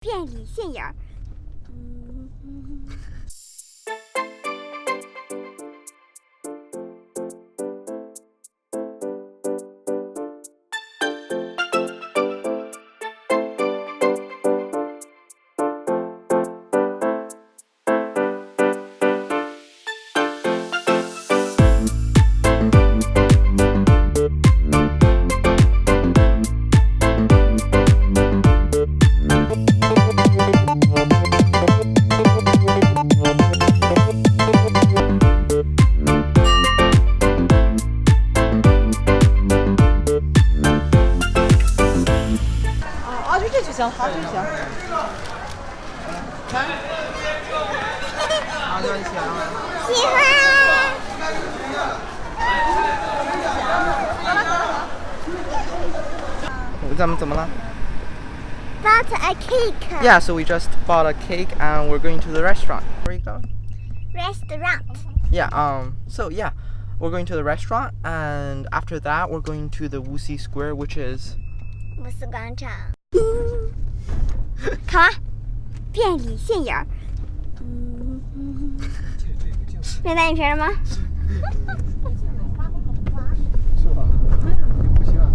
便利现眼儿。行，好就行。喜欢。咱们怎么了？ Bought a cake. Yeah, so we just bought a cake and we're going to the restaurant. Where are you going? Restaurant. Yeah, so yeah, we're going to the restaurant and after that we're going to the Wuxi Square, which is 五四广场。看完，便利现眼儿。没带你瓶吗？是吧？不行啊。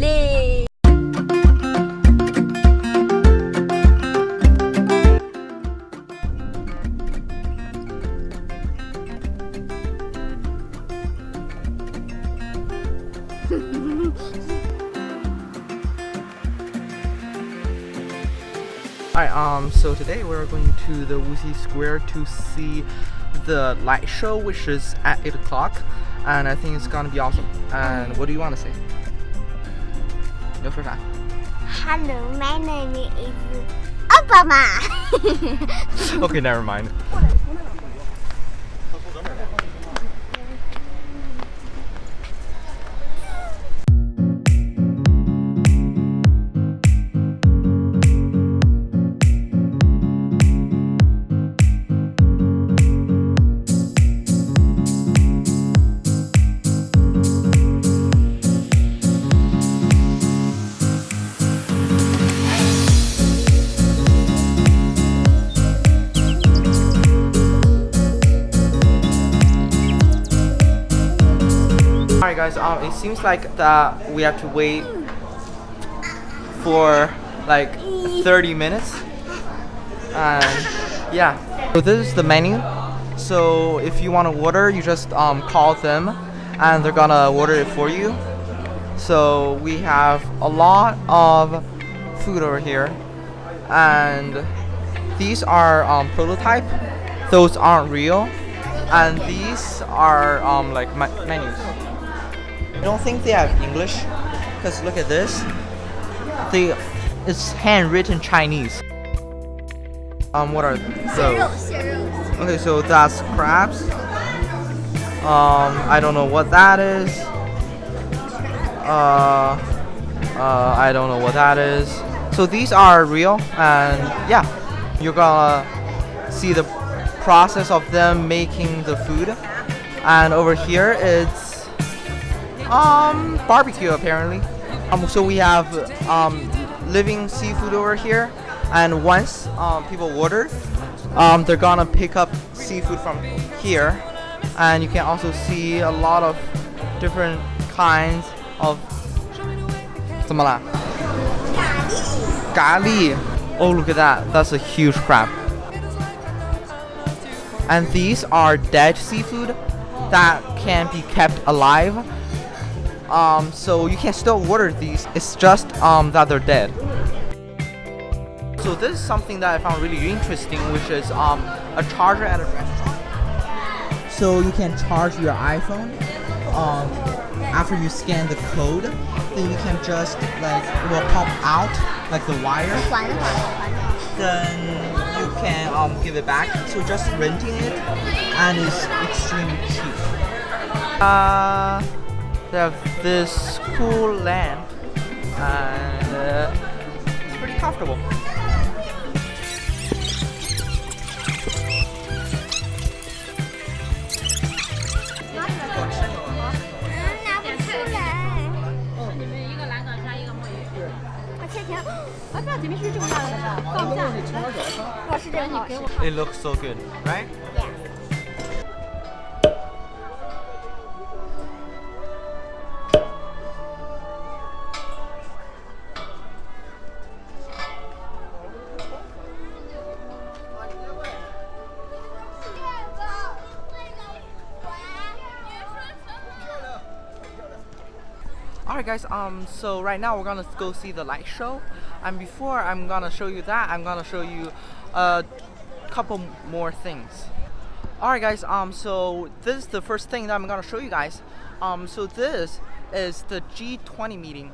哩。Alright, so today we're going to the Wuxi Square to see the light show, which is at 8 o'clock, and I think it's gonna be awesome. And what do you want to say? 你要说啥？ Hello, my name is Obama. Okay, never mind. Alright guys, it seems like that we have to wait for like 30 minutes and yeah. So this is the menu. So if you want to order, you just call them and they're gonna order it for you. So we have a lot of food over here and these are prototype. Those aren't real and these are like menus. I don't think they have English because look at this. It's handwritten Chinese. What are those? Okay, so that's crabs. I don't know what that is. I don't know what that is. So these are real and yeah, you're gonna see the process of them making the food. And over here it's barbecue apparently. So we have living seafood over here, and once people order, they're gonna pick up seafood from here, and you can also see a lot of different kinds of 怎么啦？咖喱. Oh, look at that. That's a huge crab. And these are dead seafood that can be kept alive. So you can still order these, it's just that they're dead. So this is something that I found really interesting, which is a charger at a restaurant. So you can charge your iPhone after you scan the code, then you can just like, it will pop out like the wire. Then you can give it back. So just renting it and it's extremely cheap. They have this cool lamp and it's pretty comfortable. 啊，这姐妹是这么大的吗？放不下。我是真好吃。 It looks so good, right? Yes. Alright guys, so right now we're gonna go see the light show, and before I'm gonna show you that, I'm gonna show you a couple more things. Alright guys, so this is the first thing that I'm gonna show you guys. So this is the G20 meeting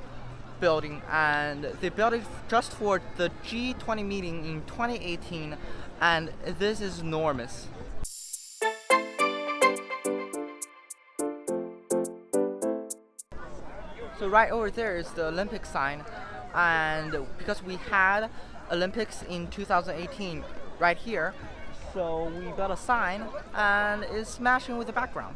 building, and they built it just for the G20 meeting in 2018, and this is enormous. So right over there is the Olympic sign, and because we had Olympics in 2018 right here, so we built a sign and it's matching with the background.